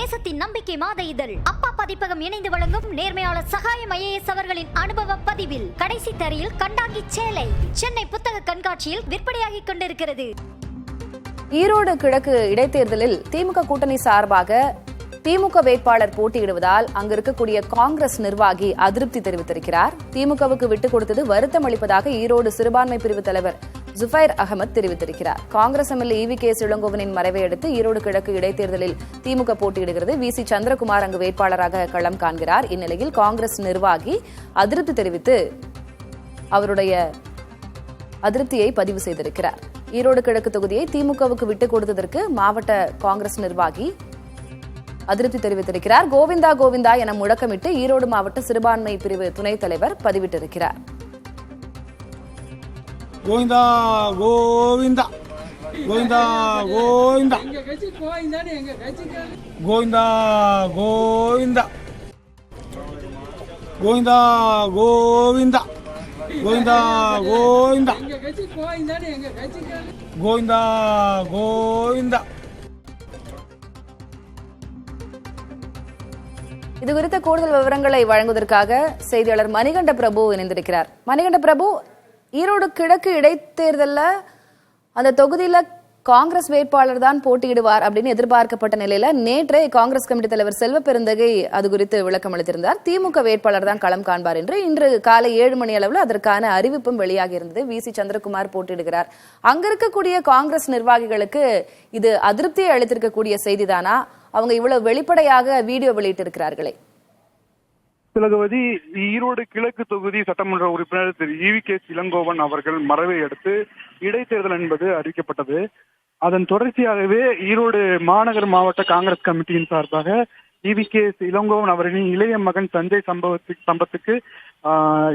தேசத்தின் நம்பிக்கை மாத இதழ் அப்பா பதிப்பகம் இணைந்து வழங்கும் நேர்மையாளர் சகாயம் IAS அவர்களின் அனுபவ பதிவில் கடைசி தரையில் கண்டாங்கி சேலை சென்னை புத்தக கண்காட்சியில் விற்பனையாகி கொண்டிருக்கிறது. ஈரோடு கிழக்கு இடைத்தேர்தலில் திமுக கூட்டணி சார்பாக திமுக வேட்பாளர் போட்டியிடுவதால் அங்கு இருக்கக்கூடிய காங்கிரஸ் நிர்வாகி அதிருப்தி தெரிவித்திருக்கிறார். திமுகவுக்கு விட்டுக் கொடுத்தது வருத்தம் அளிப்பதாக ஈரோடு சிறுபான்மை பிரிவு தலைவர் ஜுஃபைர் அகமது தெரிவித்திருக்கிறார். காங்கிரஸ் எம்எல்ஏ EVK இளங்கோவனின் மறைவை அடுத்து ஈரோடு கிழக்கு இடைத்தேர்தலில் திமுக போட்டியிடுகிறது. VC சந்திரகுமார் அங்கு வேட்பாளராக களம் காண்கிறார். இந்நிலையில் காங்கிரஸ் நிர்வாகி அதிருப்தி தெரிவித்து அவருடைய அதிருப்தியை பதிவு செய்திருக்கிறார். ஈரோடு கிழக்கு தொகுதியை திமுகவுக்கு விட்டுக் கொடுத்ததற்கு மாவட்ட காங்கிரஸ் நிர்வாகி அதிருப்தி தெரிவித்திருக்கிறார். கோவிந்தா கோவிந்தா என முழக்கமிட்டு ஈரோடு மாவட்ட சிறுபான்மை பிரிவு துணைத் தலைவர் பதிவிட்டிருக்கிறார். கோவிந்தா கோவிந்தா கோவிந்தா கோவிந்தா கோவிந்தா கோவிந்தா கோவிந்தா கோவிந்தா கோவிந்தா கோவிந்தா கோவிந்தா கோவிந்தா. இது குறித்த கூடுதல் விவரங்களை வழங்குவதற்காக செய்தியாளர் மணிகண்ட பிரபு இணைந்திருக்கிறார். மணிகண்ட பிரபு, ஈரோடு கிழக்கு இடைத்தேர்தலில் அந்த தொகுதியில காங்கிரஸ் வேட்பாளர் தான் போட்டியிடுவார் அப்படின்னு எதிர்பார்க்கப்பட்ட நிலையில நேற்றே காங்கிரஸ் கமிட்டி தலைவர் செல்வ பெருந்தகை அது குறித்து விளக்கம் அளித்திருந்தார். திமுக வேட்பாளர் தான் களம் காண்பார் என்று இன்று காலை 7 மணி அளவில் அதற்கான அறிவிப்பும் வெளியாகி இருந்தது. VC சந்திரகுமார் போட்டியிடுகிறார். அங்க இருக்கக்கூடிய காங்கிரஸ் நிர்வாகிகளுக்கு இது அதிருப்தியை அளித்திருக்கக்கூடிய செய்திதானா? அவங்க இவ்வளவு வெளிப்படையாக வீடியோ வெளியிட்டிருக்கிறார்களே. திலகவதி, ஈரோடு கிழக்கு தொகுதி சட்டமன்ற உறுப்பினர் திரு EVK இளங்கோவன் அவர்கள் மறைவை அடுத்து இடைத்தேர்தல் என்பது அறிவிக்கப்பட்டது. அதன் தொடர்ச்சியாகவே ஈரோடு மாநகர் மாவட்ட காங்கிரஸ் கமிட்டியின் சார்பாக EVK இளங்கோவன் அவர்களின் இளைய மகன் சஞ்சய் சம்பத்துக்கு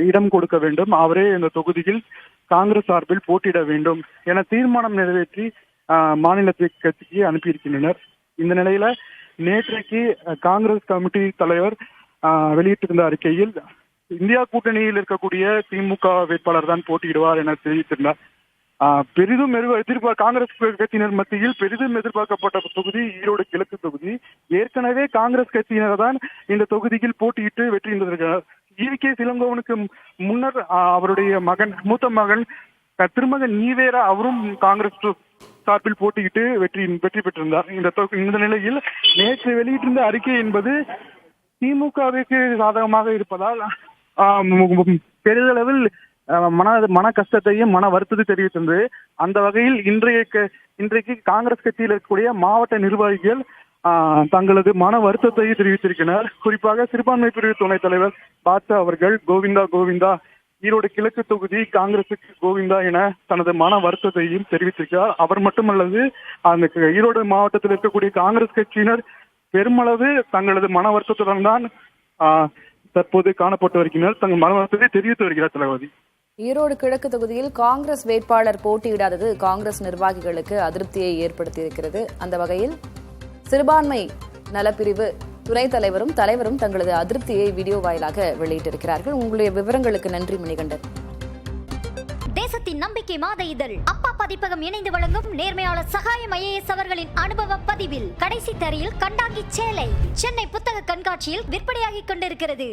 இடம் கொடுக்க வேண்டும், அவரே இந்த தொகுதியில் காங்கிரஸ் சார்பில் போட்டியிட வேண்டும் என தீர்மானம் நிறைவேற்றி மாநில கட்சிக்கு அனுப்பியிருக்கின்றனர். இந்த நிலையில நேற்றைக்கு காங்கிரஸ் கமிட்டி தலைவர் வெளியிட்டிருந்த அறிக்கையில் இந்தியா கூட்டணியில் இருக்கக்கூடிய திமுக வேட்பாளர் தான் போட்டியிடுவார் என தெரிவித்திருந்தார். பெரிதும் காங்கிரஸ் கட்சியினர் மத்தியில் பெரிதும் எதிர்பார்க்கப்பட்ட தொகுதி ஈரோடு கிழக்கு தொகுதி. ஏற்கனவே காங்கிரஸ் கட்சியினர் தான் இந்த தொகுதியில் போட்டியிட்டு வெற்றி பெற்றிருக்கிறார். EVK இளங்கோவனுக்கு முன்னர் அவருடைய மகன், மூத்த மகன் திருமகன் ஈவேரா, அவரும் காங்கிரஸ் சார்பில் போட்டியிட்டு வெற்றி பெற்றிருந்தார். இந்த நிலையில் நேற்று வெளியிட்டிருந்த அறிக்கை என்பது திமுகவிற்கு சாதகமாக இருப்பதால் பெரிதளவில் மன கஷ்டத்தையும் மன வருத்தத்தை தெரிவித்திருந்தது. அந்த வகையில் இன்றைக்கு காங்கிரஸ் கட்சியில் இருக்கக்கூடிய மாவட்ட நிர்வாகிகள் தங்களது மன வருத்தத்தை தெரிவித்திருக்கிறார். குறிப்பாக சிறுபான்மை பிரிவு துணைத் தலைவர் பாட்சா அவர்கள் கோவிந்தா கோவிந்தா, ஈரோடு கிழக்கு தொகுதி காங்கிரசுக்கு கோவிந்தா என தனது மன வருத்தத்தையும் தெரிவித்திருக்கிறார். அவர் மட்டுமல்லது அந்த ஈரோடு மாவட்டத்தில் இருக்கக்கூடிய காங்கிரஸ் கட்சியினர் பெருமளவு தங்களது மன வருத்தத்துடன் தான் தற்போது காணப்பட்டு வருகின்றனர். தங்கள் மன வருத்தத்தை தெரிவித்து வருகிறார். தளபதி, ஈரோடு கிழக்கு தொகுதியில் காங்கிரஸ் வேட்பாளர் போட்டியிடாதது காங்கிரஸ் நிர்வாகிகளுக்கு அதிருப்தியை ஏற்படுத்தியிருக்கிறது. அந்த வகையில் சிறுபான்மை நலப்பிரிவு துணைத் தலைவரும் தலைவரும் தங்களது அதிருப்தியை வீடியோ வாயிலாக வெளியிட்டிருக்கிறார்கள். உங்களுடைய விவரங்களுக்கு நன்றி மணிகண்டன். தேசத்தின் நம்பிக்கை மாத இதழ் அப்பா பதிப்பகம் இணைந்து வழங்கும் நேர்மையாளர் சகாயம் IAS அவர்களின் அனுபவ பதிவில் கடைசி தரையில் கண்டாங்கி சேலை சென்னை புத்தக கண்காட்சியில் விற்பனையாகி கொண்டிருக்கிறது.